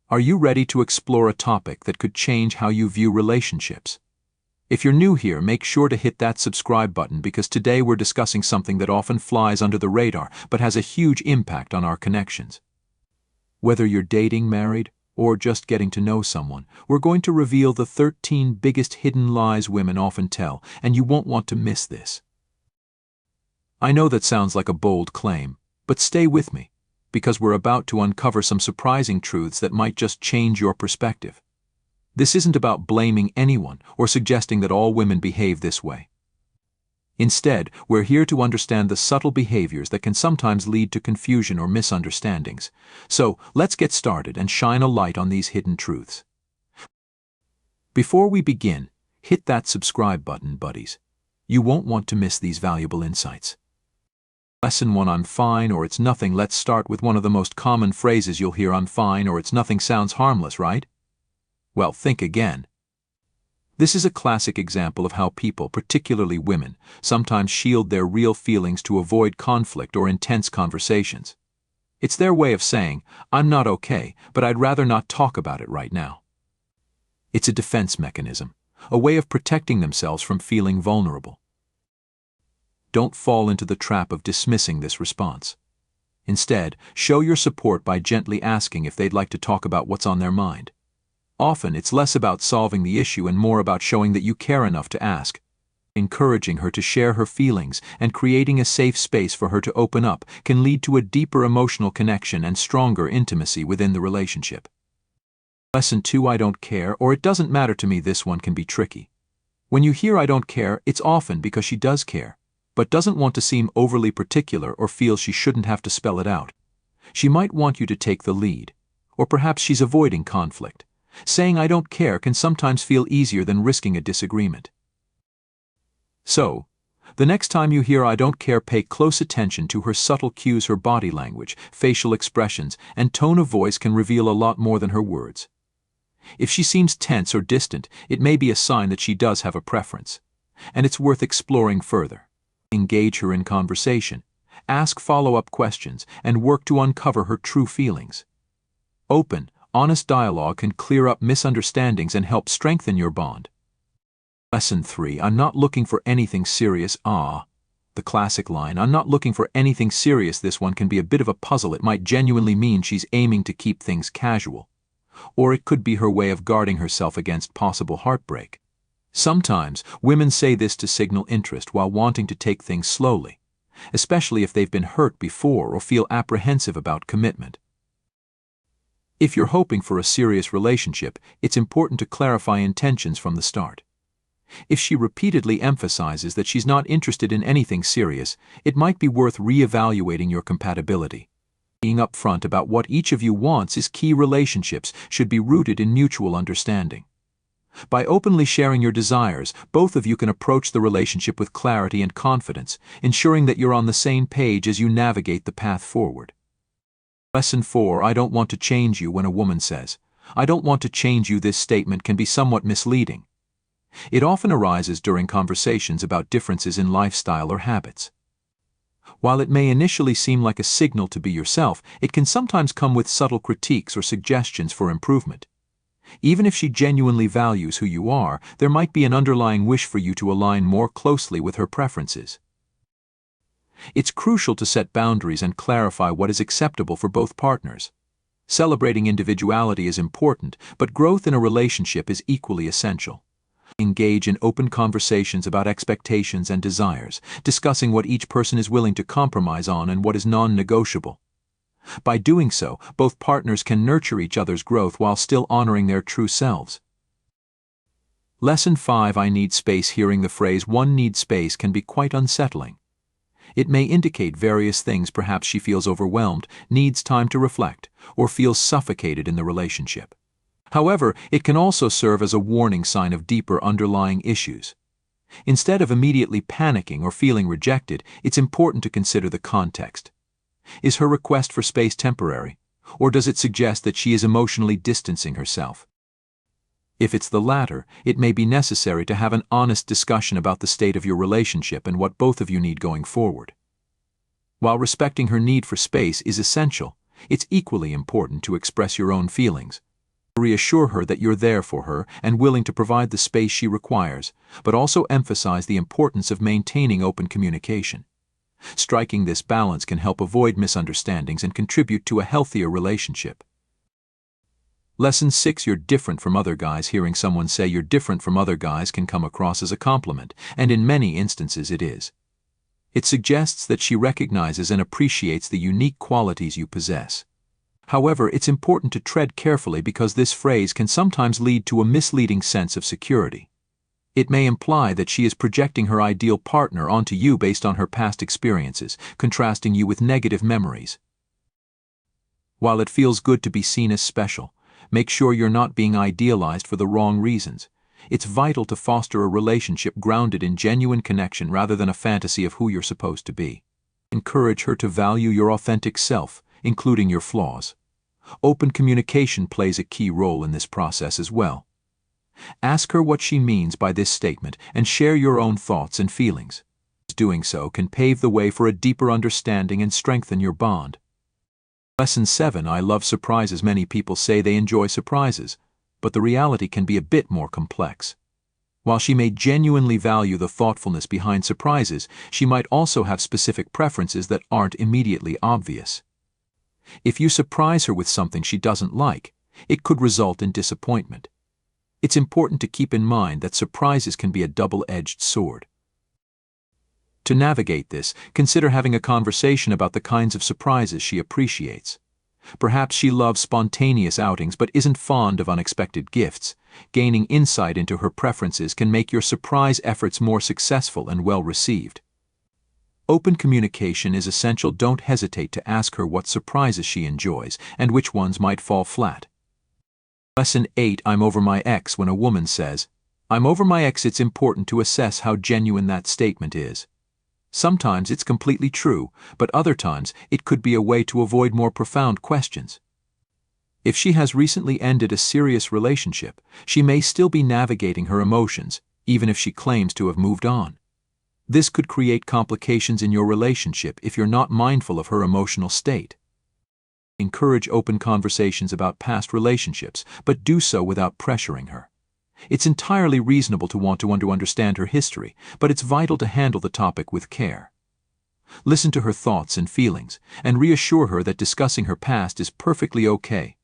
Are you ready to explore a topic that could change how you view relationships? If you're new here, make sure to hit that subscribe button because today we're discussing something that often flies under the radar but has a huge impact on our connections. Whether you're dating, married, or just getting to know someone, we're going to reveal the 13 biggest hidden lies women often tell, and you won't want to miss this. I know that sounds like a bold claim, but stay with me, because we're about to uncover some surprising truths that might just change your perspective. This isn't about blaming anyone or suggesting that all women behave this way. Instead, we're here to understand the subtle behaviors that can sometimes lead to confusion or misunderstandings. So, let's get started and shine a light on these hidden truths. Before we begin, hit that subscribe button, buddies. You won't want to miss these valuable insights. Lesson 1: I'm fine or it's nothing. Let's start with one of the most common phrases you'll hear. I'm fine or it's nothing sounds harmless, right? Well, think again. This is a classic example of how people, particularly women, sometimes shield their real feelings to avoid conflict or intense conversations. It's their way of saying, I'm not okay, but I'd rather not talk about it right now. It's a defense mechanism, a way of protecting themselves from feeling vulnerable. Don't fall into the trap of dismissing this response. Instead, show your support by gently asking if they'd like to talk about what's on their mind. Often, it's less about solving the issue and more about showing that you care enough to ask. Encouraging her to share her feelings and creating a safe space for her to open up can lead to a deeper emotional connection and stronger intimacy within the relationship. Lesson 2: I don't care or it doesn't matter to me. This one can be tricky. When you hear I don't care, it's often because she does care, but doesn't want to seem overly particular or feels she shouldn't have to spell it out. She might want you to take the lead, or perhaps she's avoiding conflict. Saying I don't care can sometimes feel easier than risking a disagreement. So, the next time you hear I don't care, pay close attention to her subtle cues. Her body language, facial expressions, and tone of voice can reveal a lot more than her words. If she seems tense or distant, it may be a sign that she does have a preference, and it's worth exploring further. Engage her in conversation, ask follow-up questions, and work to uncover her true feelings. Open, honest dialogue can clear up misunderstandings and help strengthen your bond. Lesson 3: I'm not looking for anything serious. The classic line, I'm not looking for anything serious. This one can be a bit of a puzzle. It might genuinely mean she's aiming to keep things casual, or it could be her way of guarding herself against possible heartbreak. Sometimes, women say this to signal interest while wanting to take things slowly, especially if they've been hurt before or feel apprehensive about commitment. If you're hoping for a serious relationship, it's important to clarify intentions from the start. If she repeatedly emphasizes that she's not interested in anything serious, it might be worth reevaluating your compatibility. Being upfront about what each of you wants is key. Relationships should be rooted in mutual understanding. By openly sharing your desires, both of you can approach the relationship with clarity and confidence, ensuring that you're on the same page as you navigate the path forward. Lesson 4: I don't want to change you. When a woman says, I don't want to change you, this statement can be somewhat misleading. It often arises during conversations about differences in lifestyle or habits. While it may initially seem like a signal to be yourself, it can sometimes come with subtle critiques or suggestions for improvement. Even if she genuinely values who you are, there might be an underlying wish for you to align more closely with her preferences. It's crucial to set boundaries and clarify what is acceptable for both partners. Celebrating individuality is important, but growth in a relationship is equally essential. Engage in open conversations about expectations and desires, discussing what each person is willing to compromise on and what is non-negotiable. By doing so, both partners can nurture each other's growth while still honoring their true selves. Lesson 5: I need space. Hearing the phrase "one needs space" can be quite unsettling. It may indicate various things. Perhaps she feels overwhelmed, needs time to reflect, or feels suffocated in the relationship. However, it can also serve as a warning sign of deeper underlying issues. Instead of immediately panicking or feeling rejected, it's important to consider the context. Is her request for space temporary, or does it suggest that she is emotionally distancing herself? If it's the latter, it may be necessary to have an honest discussion about the state of your relationship and what both of you need going forward. While respecting her need for space is essential, it's equally important to express your own feelings. Reassure her that you're there for her and willing to provide the space she requires, but also emphasize the importance of maintaining open communication. Striking this balance can help avoid misunderstandings and contribute to a healthier relationship. Lesson 6. You're different from other guys. Hearing someone say you're different from other guys can come across as a compliment, and in many instances it is. It suggests that she recognizes and appreciates the unique qualities you possess. However, it's important to tread carefully because this phrase can sometimes lead to a misleading sense of security. It may imply that she is projecting her ideal partner onto you based on her past experiences, contrasting you with negative memories. While it feels good to be seen as special, make sure you're not being idealized for the wrong reasons. It's vital to foster a relationship grounded in genuine connection rather than a fantasy of who you're supposed to be. Encourage her to value your authentic self, including your flaws. Open communication plays a key role in this process as well. Ask her what she means by this statement and share your own thoughts and feelings. Doing so can pave the way for a deeper understanding and strengthen your bond. Lesson 7. I love surprises. Many people say they enjoy surprises, but the reality can be a bit more complex. While she may genuinely value the thoughtfulness behind surprises, she might also have specific preferences that aren't immediately obvious. If you surprise her with something she doesn't like, it could result in disappointment. It's important to keep in mind that surprises can be a double-edged sword. To navigate this, consider having a conversation about the kinds of surprises she appreciates. Perhaps she loves spontaneous outings but isn't fond of unexpected gifts. Gaining insight into her preferences can make your surprise efforts more successful and well-received. Open communication is essential. Don't hesitate to ask her what surprises she enjoys and which ones might fall flat. Lesson 8. I'm over my ex. When a woman says, "I'm over my ex," it's important to assess how genuine that statement is. Sometimes it's completely true, but other times it could be a way to avoid more profound questions. If she has recently ended a serious relationship, she may still be navigating her emotions, even if she claims to have moved on. This could create complications in your relationship if you're not mindful of her emotional state. Encourage open conversations about past relationships, but do so without pressuring her. It's entirely reasonable to want to understand her history, but it's vital to handle the topic with care. Listen to her thoughts and feelings, and reassure her that discussing her past is perfectly okay.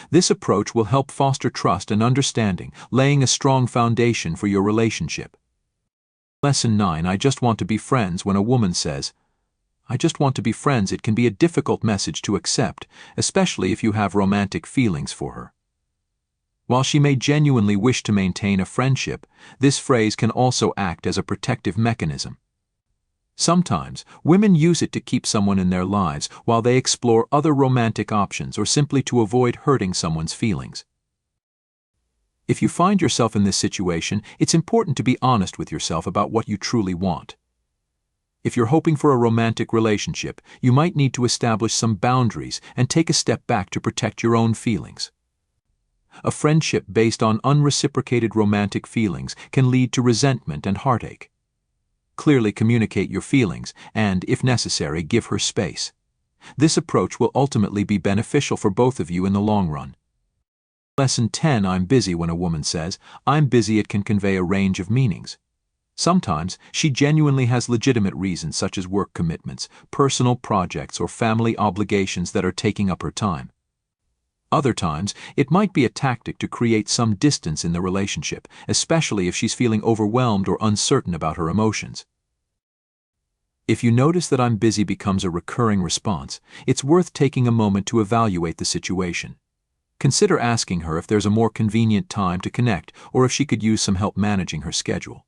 This approach will help foster trust and understanding, laying a strong foundation for your relationship. Lesson 9. I just want to be friends. When a woman says, "I just want to be friends," it can be a difficult message to accept, especially if you have romantic feelings for her. While she may genuinely wish to maintain a friendship, this phrase can also act as a protective mechanism. Sometimes, women use it to keep someone in their lives while they explore other romantic options or simply to avoid hurting someone's feelings. If you find yourself in this situation, it's important to be honest with yourself about what you truly want. If you're hoping for a romantic relationship, you might need to establish some boundaries and take a step back to protect your own feelings. A friendship based on unreciprocated romantic feelings can lead to resentment and heartache. Clearly communicate your feelings and, if necessary, give her space. This approach will ultimately be beneficial for both of you in the long run. Lesson 10. I'm busy. When a woman says, "I'm busy," it can convey a range of meanings. Sometimes she genuinely has legitimate reasons such as work commitments, personal projects, or family obligations that are taking up her time. Other times, it might be a tactic to create some distance in the relationship, especially if she's feeling overwhelmed or uncertain about her emotions. If you notice that "I'm busy" becomes a recurring response, it's worth taking a moment to evaluate the situation. Consider asking her if there's a more convenient time to connect or if she could use some help managing her schedule.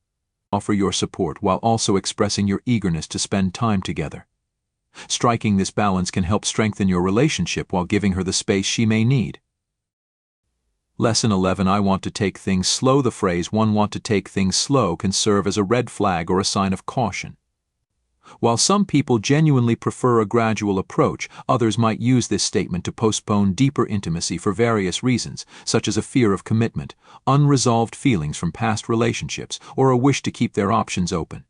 Offer your support while also expressing your eagerness to spend time together. Striking this balance can help strengthen your relationship while giving her the space she may need. Lesson 11. I want to take things slow. The phrase "one want to take things slow" can serve as a red flag or a sign of caution. While some people genuinely prefer a gradual approach, others might use this statement to postpone deeper intimacy for various reasons, such as a fear of commitment, unresolved feelings from past relationships, or a wish to keep their options open.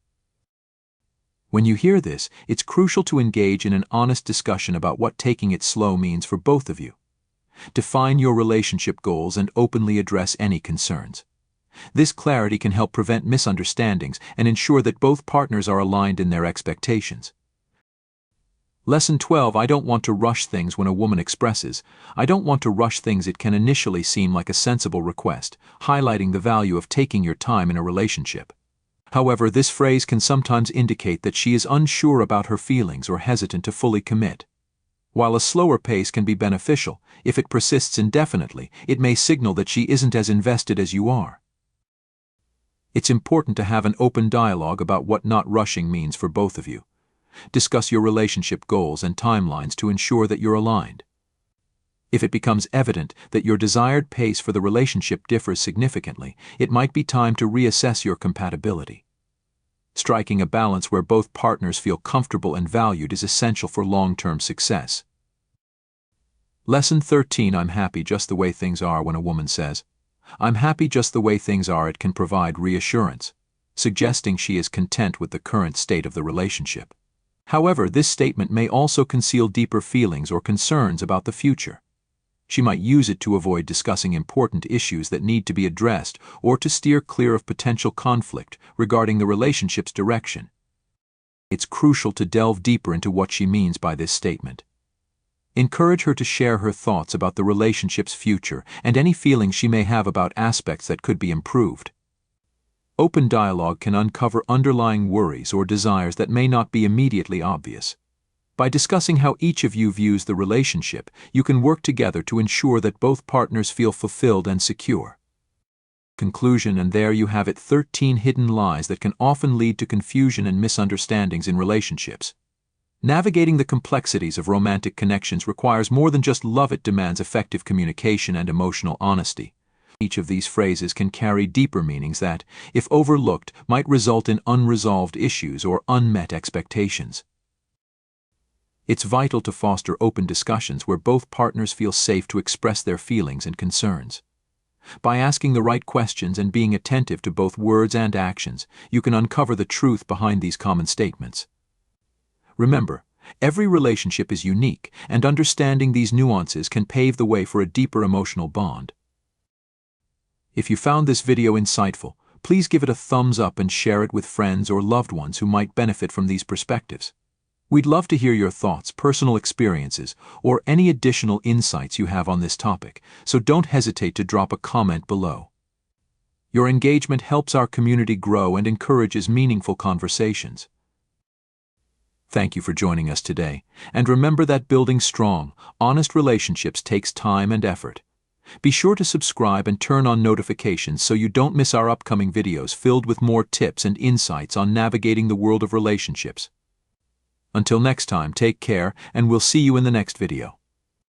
When you hear this, it's crucial to engage in an honest discussion about what taking it slow means for both of you. Define your relationship goals and openly address any concerns. This clarity can help prevent misunderstandings and ensure that both partners are aligned in their expectations. Lesson 12. I don't want to rush things. When a woman expresses, "I don't want to rush things," it can initially seem like a sensible request, highlighting the value of taking your time in a relationship. However, this phrase can sometimes indicate that she is unsure about her feelings or hesitant to fully commit. While a slower pace can be beneficial, if it persists indefinitely, it may signal that she isn't as invested as you are. It's important to have an open dialogue about what not rushing means for both of you. Discuss your relationship goals and timelines to ensure that you're aligned. If it becomes evident that your desired pace for the relationship differs significantly, it might be time to reassess your compatibility. Striking a balance where both partners feel comfortable and valued is essential for long-term success. Lesson 13. I'm happy just the way things are. When a woman says, "I'm happy just the way things are," it can provide reassurance, suggesting she is content with the current state of the relationship. However, this statement may also conceal deeper feelings or concerns about the future. She might use it to avoid discussing important issues that need to be addressed or to steer clear of potential conflict regarding the relationship's direction. It's crucial to delve deeper into what she means by this statement. Encourage her to share her thoughts about the relationship's future and any feelings she may have about aspects that could be improved. Open dialogue can uncover underlying worries or desires that may not be immediately obvious. By discussing how each of you views the relationship, you can work together to ensure that both partners feel fulfilled and secure. Conclusion. And there you have it, 13 hidden lies that can often lead to confusion and misunderstandings in relationships. Navigating the complexities of romantic connections requires more than just love. It demands effective communication and emotional honesty. Each of these phrases can carry deeper meanings that, if overlooked, might result in unresolved issues or unmet expectations. It's vital to foster open discussions where both partners feel safe to express their feelings and concerns. By asking the right questions and being attentive to both words and actions, you can uncover the truth behind these common statements. Remember, every relationship is unique, and understanding these nuances can pave the way for a deeper emotional bond. If you found this video insightful, please give it a thumbs up and share it with friends or loved ones who might benefit from these perspectives. We'd love to hear your thoughts, personal experiences, or any additional insights you have on this topic, so don't hesitate to drop a comment below. Your engagement helps our community grow and encourages meaningful conversations. Thank you for joining us today, and remember that building strong, honest relationships takes time and effort. Be sure to subscribe and turn on notifications so you don't miss our upcoming videos filled with more tips and insights on navigating the world of relationships. Until next time, take care, and we'll see you in the next video.